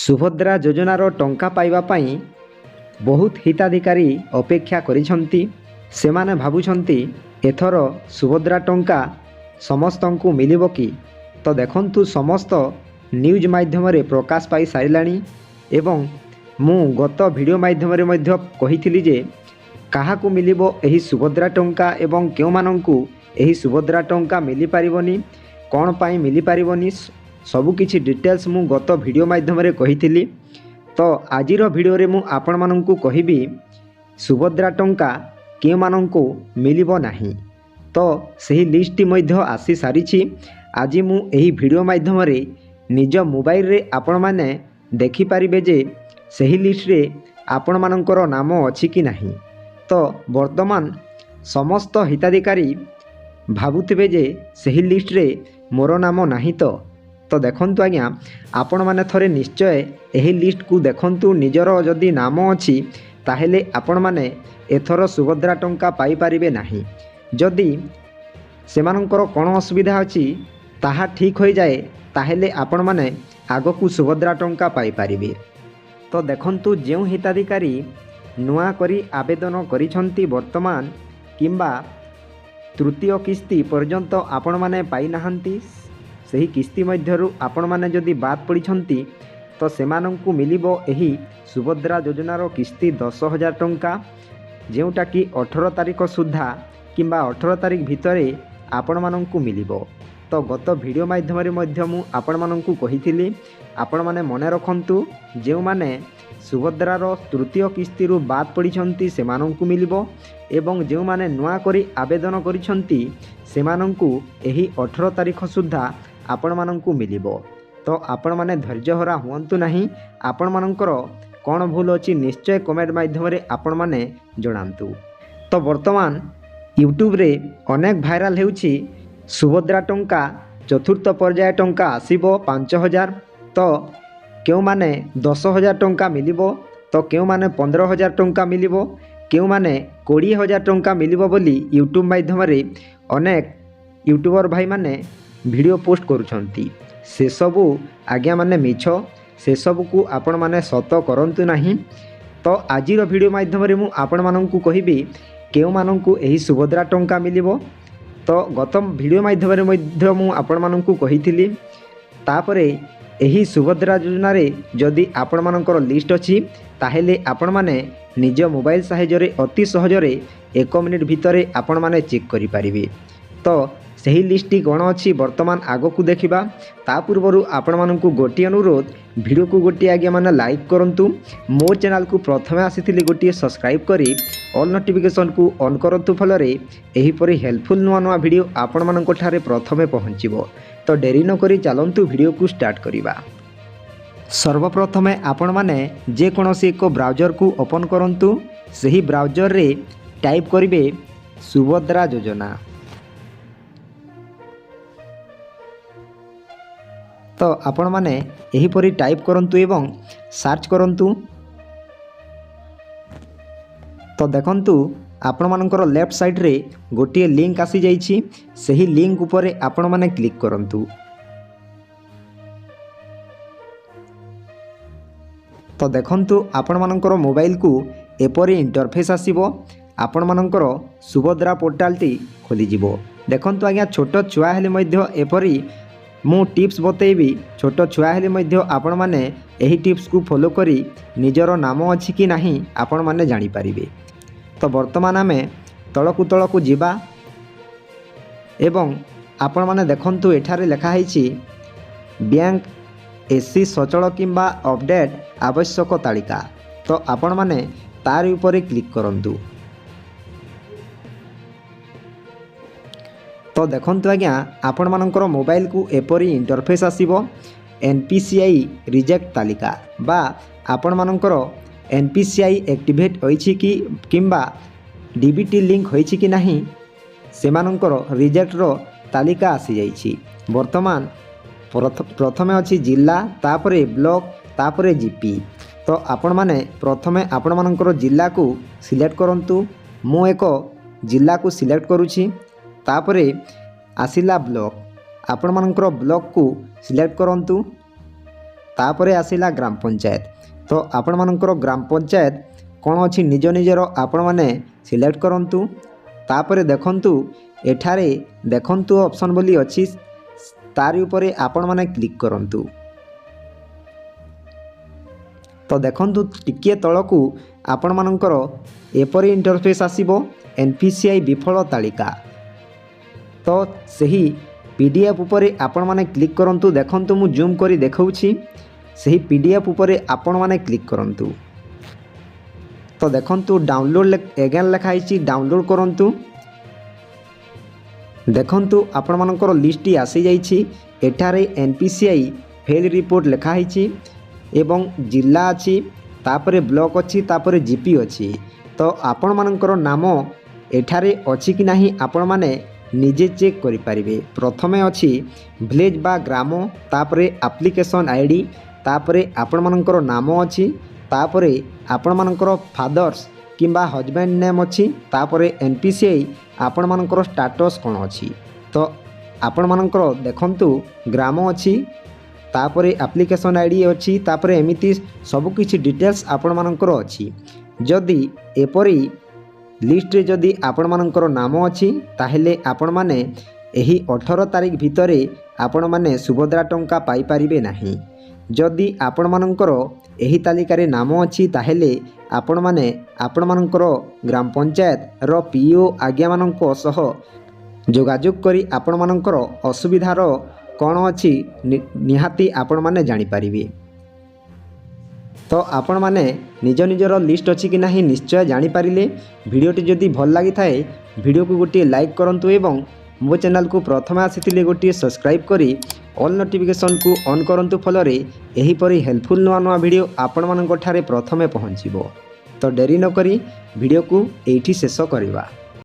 ସୁଭଦ୍ରା ଯୋଜନାର ଟଙ୍କା ପାଇବା ପାଇଁ ବହୁତ ହିତାଧିକାରୀ ଅପେକ୍ଷା କରିଛନ୍ତି। ସେମାନେ ଭାବୁଛନ୍ତି ଏଥର ସୁଭଦ୍ରା ଟଙ୍କା ସମସ୍ତଙ୍କୁ ମିଳିବ କି? ତ ଦେଖନ୍ତୁ, ସମସ୍ତ ନ୍ୟୁଜ୍ ମାଧ୍ୟମରେ ପ୍ରକାଶ ପାଇସାରିଲାଣି ଏବଂ ମୁଁ ଗତ ଭିଡ଼ିଓ ମାଧ୍ୟମରେ ମଧ୍ୟ କହିଥିଲି ଯେ କାହାକୁ ମିଳିବ ଏହି ସୁଭଦ୍ରା ଟଙ୍କା ଏବଂ କେଉଁମାନଙ୍କୁ ଏହି ସୁଭଦ୍ରା ଟଙ୍କା ମିଳିପାରିବନି, କ'ଣ ପାଇଁ ମିଳିପାରିବନି, ସବୁକିଛି ଡିଟେଲ୍ସ ମୁଁ ଗତ ଭିଡ଼ିଓ ମାଧ୍ୟମରେ କହିଥିଲି। ତ ଆଜିର ଭିଡ଼ିଓରେ ମୁଁ ଆପଣମାନଙ୍କୁ କହିବି ସୁଭଦ୍ରା ଟଙ୍କା କେଉଁମାନଙ୍କୁ ମିଳିବ ନାହିଁ। ତ ସେହି ଲିଷ୍ଟଟି ମଧ୍ୟ ଆସିସାରିଛି। ଆଜି ମୁଁ ଏହି ଭିଡ଼ିଓ ମାଧ୍ୟମରେ ନିଜ ମୋବାଇଲରେ ଆପଣମାନେ ଦେଖିପାରିବେ ଯେ ସେହି ଲିଷ୍ଟରେ ଆପଣମାନଙ୍କର ନାମ ଅଛି କି ନାହିଁ। ତ ବର୍ତ୍ତମାନ ସମସ୍ତ ହିତାଧିକାରୀ ଭାବୁଥିବେ ଯେ ସେହି ଲିଷ୍ଟରେ ମୋର ନାମ ନାହିଁ। ତ ଦେଖନ୍ତୁ ଆଜ୍ଞା, ଆପଣମାନେ ଥରେ ନିଶ୍ଚୟ ଏହି ଲିଷ୍ଟକୁ ଦେଖନ୍ତୁ। ନିଜର ଯଦି ନାମ ଅଛି ତାହେଲେ ଆପଣମାନେ ଏଥର ସୁଭଦ୍ରା ଟଙ୍କା ପାଇପାରିବେ ନାହିଁ। ଯଦି ସେମାନଙ୍କର କ'ଣ ଅସୁବିଧା ଅଛି ତାହା ଠିକ୍ ହୋଇଯାଏ ତାହେଲେ ଆପଣମାନେ ଆଗକୁ ସୁଭଦ୍ରା ଟଙ୍କା ପାଇପାରିବେ। ତ ଦେଖନ୍ତୁ, ଯେଉଁ ହିତାଧିକାରୀ ନୂଆ କରି ଆବେଦନ କରିଛନ୍ତି ବର୍ତ୍ତମାନ କିମ୍ବା ତୃତୀୟ କିସ୍ତି ପର୍ଯ୍ୟନ୍ତ ଆପଣମାନେ ପାଇନାହାନ୍ତି, ସେହି କିସ୍ତି ମଧ୍ୟରୁ ଆପଣମାନେ ଯଦି ବାଦ୍ ପଡ଼ିଛନ୍ତି ତ ସେମାନଙ୍କୁ ମିଳିବ ଏହି ସୁଭଦ୍ରା ଯୋଜନାର କିସ୍ତି 10,000 ଟଙ୍କା, ଯେଉଁଟାକି 18 ତାରିଖ ସୁଦ୍ଧା କିମ୍ବା 18 ତାରିଖ ଭିତରେ ଆପଣମାନଙ୍କୁ ମିଳିବ। ତ ଗତ ଭିଡ଼ିଓ ମାଧ୍ୟମରେ ମଧ୍ୟ ମୁଁ ଆପଣମାନଙ୍କୁ କହିଥିଲି, ଆପଣମାନେ ମନେ ରଖନ୍ତୁ, ଯେଉଁମାନେ ସୁଭଦ୍ରାର ତୃତୀୟ କିସ୍ତିରୁ ବାଦ୍ ପଡ଼ିଛନ୍ତି ସେମାନଙ୍କୁ ମିଳିବ ଏବଂ ଯେଉଁମାନେ ନୂଆ କରି ଆବେଦନ କରିଛନ୍ତି ସେମାନଙ୍କୁ ଏହି 18 ତାରିଖ ସୁଦ୍ଧା ଆପଣମାନଙ୍କୁ ମିଳିବ। ତ ଆପଣମାନେ ଧୈର୍ଯ୍ୟହରା ହୁଅନ୍ତୁ ନାହିଁ। ଆପଣମାନଙ୍କର କ'ଣ ଭୁଲ ଅଛି ନିଶ୍ଚୟ କମେଣ୍ଟ ମାଧ୍ୟମରେ ଆପଣମାନେ ଜଣାନ୍ତୁ। ତ ବର୍ତ୍ତମାନ ୟୁଟ୍ୟୁବରେ ଅନେକ ଭାଇରାଲ ହେଉଛି ସୁଭଦ୍ରା ଟଙ୍କା ଚତୁର୍ଥ ପର୍ଯ୍ୟାୟ ଟଙ୍କା ଆସିବ 5,000। ତ କେଉଁମାନେ 10,000 ଟଙ୍କା ମିଳିବ, ତ କେଉଁମାନେ 15,000 ଟଙ୍କା ମିଳିବ, କେଉଁମାନେ 20,000 ଟଙ୍କା ମିଳିବ ବୋଲି ୟୁଟ୍ୟୁବ ମାଧ୍ୟମରେ ଅନେକ ୟୁଟ୍ୟୁବର ଭାଇମାନେ ଭିଡ଼ିଓ ପୋଷ୍ଟ କରୁଛନ୍ତି। ସେସବୁ ଆଜ୍ଞା ମାନେ ମିଛ, ସେସବୁକୁ ଆପଣମାନେ ସତ କରନ୍ତୁ ନାହିଁ। ତ ଆଜିର ଭିଡ଼ିଓ ମାଧ୍ୟମରେ ମୁଁ ଆପଣମାନଙ୍କୁ କହିବି କେଉଁମାନଙ୍କୁ ଏହି ସୁଭଦ୍ରା ଟଙ୍କା ମିଳିବ। ତ ଗତ ଭିଡ଼ିଓ ମାଧ୍ୟମରେ ମଧ୍ୟ ମୁଁ ଆପଣମାନଙ୍କୁ କହିଥିଲି। ତାପରେ ଏହି ସୁଭଦ୍ରା ଯୋଜନାରେ ଯଦି ଆପଣମାନଙ୍କର ଲିଷ୍ଟ ଅଛି ତାହେଲେ ଆପଣମାନେ ନିଜ ମୋବାଇଲ ସାହାଯ୍ୟରେ ଅତି ସହଜରେ 1 ମିନିଟ୍ ଭିତରେ ଆପଣମାନେ ଚେକ୍ କରିପାରିବେ। ତ ସେହି ଲିଷ୍ଟଟି କ'ଣ ଅଛି ବର୍ତ୍ତମାନ ଆଗକୁ ଦେଖିବା। ତା ପୂର୍ବରୁ ଆପଣମାନଙ୍କୁ ଗୋଟିଏ ଅନୁରୋଧ, ଭିଡ଼ିଓକୁ ଗୋଟିଏ ଆଜ୍ଞା ମାନେ ଲାଇକ୍ କରନ୍ତୁ। ମୋ ଚ୍ୟାନେଲକୁ ପ୍ରଥମେ ଆସିଥିଲି ଗୋଟିଏ ସବସ୍କ୍ରାଇବ୍ କରି ଅଲ୍ ନୋଟିଫିକେସନ୍କୁ ଅନ୍ କରନ୍ତୁ, ଫଳରେ ଏହିପରି ହେଲ୍ପଫୁଲ୍ ନୂଆ ନୂଆ ଭିଡ଼ିଓ ଆପଣମାନଙ୍କ ଠାରେ ପ୍ରଥମେ ପହଞ୍ଚିବ। ତ ଡେରି ନକରି ଚାଲନ୍ତୁ ଭିଡ଼ିଓକୁ ଷ୍ଟାର୍ଟ କରିବା। ସର୍ବପ୍ରଥମେ ଆପଣମାନେ ଯେକୌଣସି ଏକ ବ୍ରାଉଜରକୁ ଓପନ୍ କରନ୍ତୁ। ସେହି ବ୍ରାଉଜରରେ ଟାଇପ୍ କରିବେ ସୁଭଦ୍ରା ଯୋଜନା। ତ ଆପଣମାନେ ଏହିପରି ଟାଇପ୍ କରନ୍ତୁ ଏବଂ ସାର୍ଚ୍ଚ କରନ୍ତୁ। ତ ଦେଖନ୍ତୁ, ଆପଣମାନଙ୍କର ଲେଫ୍ଟ ସାଇଡ଼୍ରେ ଗୋଟିଏ ଲିଙ୍କ୍ ଆସିଯାଇଛି। ସେହି ଲିଙ୍କ୍ ଉପରେ ଆପଣମାନେ କ୍ଲିକ୍ କରନ୍ତୁ। ତ ଦେଖନ୍ତୁ, ଆପଣମାନଙ୍କର ମୋବାଇଲକୁ ଏପରି ଇଣ୍ଟରଫେସ୍ ଆସିବ। ଆପଣମାନଙ୍କର ସୁଭଦ୍ରା ପୋର୍ଟାଲଟି ଖୋଲିଯିବ। ଦେଖନ୍ତୁ ଆଜ୍ଞା, ଛୋଟ ଛୁଆ ହେଲେ ମଧ୍ୟ ଏପରି ମୁଁ ଟିପ୍ସ ବତେଇବି। ଛୋଟ ଛୁଆ ହେଲେ ମଧ୍ୟ ଆପଣମାନେ ଏହି ଟିପ୍ସକୁ ଫଲୋ କରି ନିଜର ନାମ ଅଛି କି ନାହିଁ ଆପଣମାନେ ଜାଣିପାରିବେ। ତ ବର୍ତ୍ତମାନ ଆମେ ତଳକୁ ଯିବା ଏବଂ ଆପଣମାନେ ଦେଖନ୍ତୁ, ଏଠାରେ ଲେଖା ହେଇଛି ବ୍ୟାଙ୍କ ଏସ୍ସି ସଚଳ କିମ୍ବା ଅପଡ଼େଟ୍ ଆବଶ୍ୟକ ତାଲିକା। ତ ଆପଣମାନେ ତାରି ଉପରେ କ୍ଲିକ୍ କରନ୍ତୁ। ତ ଦେଖନ୍ତୁ ଆଜ୍ଞା, ଆପଣମାନଙ୍କର ମୋବାଇଲକୁ ଏପରି ଇଣ୍ଟରଫେସ୍ ଆସିବ। NPCI ରିଜେକ୍ଟ ତାଲିକା ବା ଆପଣମାନଙ୍କର NPCI ଆକ୍ଟିଭେଟ୍ ହୋଇଛି କି କିମ୍ବା DBT ଲିଙ୍କ୍ ହୋଇଛି କି ନାହିଁ ସେମାନଙ୍କର ରିଜେକ୍ଟର ତାଲିକା ଆସିଯାଇଛି। ବର୍ତ୍ତମାନ ପ୍ରଥମେ ଅଛି ଜିଲ୍ଲା, ତାପରେ ବ୍ଲକ, ତାପରେ ଜିପି। ତ ଆପଣମାନେ ପ୍ରଥମେ ଆପଣମାନଙ୍କର ଜିଲ୍ଲାକୁ ସିଲେକ୍ଟ କରନ୍ତୁ। ମୁଁ ଏକ ଜିଲ୍ଲାକୁ ସିଲେକ୍ଟ କରୁଛି। ତାପରେ ଆସିଲା ବ୍ଲକ, ଆପଣମାନଙ୍କର ବ୍ଲକକୁ ସିଲେକ୍ଟ କରନ୍ତୁ। तापरे आसिला ग्राम पंचायत। तो आपण मानकर ग्राम पंचायत कौन अच्छी निज निजर आपण मैंने सिलेक्ट करंतु। तापरे देखंतु एठारे देखंतु ऑप्शन बोली अच्छी तारी उपरे आपण माने क्लिक करंतु। तो देखंतु टिके तळकू आपण मानकर एपरी इंटरफेस आसीबो एनपीसीआई विफल तालिका। तो सही पीडीएफ उपरे आपण माने क्लिक करंतु। देखंतु मु जूम करी देखाउछि सही पीडीएफ उपरे आपण माने क्लिक करंतु। तो देखंतु डाउनलोड एगेन लिखाई डाउनलोड करंतु। देखंतु आपण मानकर लिस्ट आसी जाइछि। एठारे एनपीसीआई फेल रिपोर्ट लिखाई एवं जिला अच्छी तापरे ब्लॉक अच्छी तापरे जीपी अच्छी। तो आपण मानकर नाम एठारे अच्छी कि नहीं आपण माने निजे चेक करि परिबे। प्रथमे अच्छी विलेज बा ग्राम तापरे एप्लिकेशन आईडी तापरे आपण मानकर नाम अच्छी तापरे आपण मानकर फादर्स किंबा हजबैंड नेम अच्छी तापरे एनपीसीआई आपण मानकर स्टाटस कौन अच्छी। तो आपण मानकर देखंतु ग्राम अच्छी तापरे एप्लिकेशन आईडी अच्छी तापरे एमिति सब किछि डिटेल्स आपण मानकर अच्छी। जदि एपरी लिस्ट रे जदि आपण मानकर नाम अच्छी ताहेले आपण माने एही 18 तारिख भितरे आपण माने सुभद्रा टंका पाई परिबे नाही। जदि आपण मानकर एही तालिकारे नाम अच्छी ताहेले आपण माने आपण मानकर ग्राम पंचायत रो पीओ आज्ञा मानक सह जोगाजोग करी आपण मानकर असुविधार कौन अच्छी निहाती आपण माने जानी पारिबे। तो आपण माने निज निजर लिस्ट अच्छी कि नहीं निश्चय जानी पारिले। वीडियोटी जदि भल लगी थाए वीडियो को गोटे लाइक करंतु एवं मो चैनल को प्रथम आसीथिले गोटे सब्सक्राइब करी ऑल नोटिफिकेशन को ऑन करंतु फलरे एही परी हेल्पफुल नुआ नुआ वीडियो आपण मानक ठारे प्रथमे पहुँचीबो। तो डेरी न करी वीडियो को एठी शेष करिबा।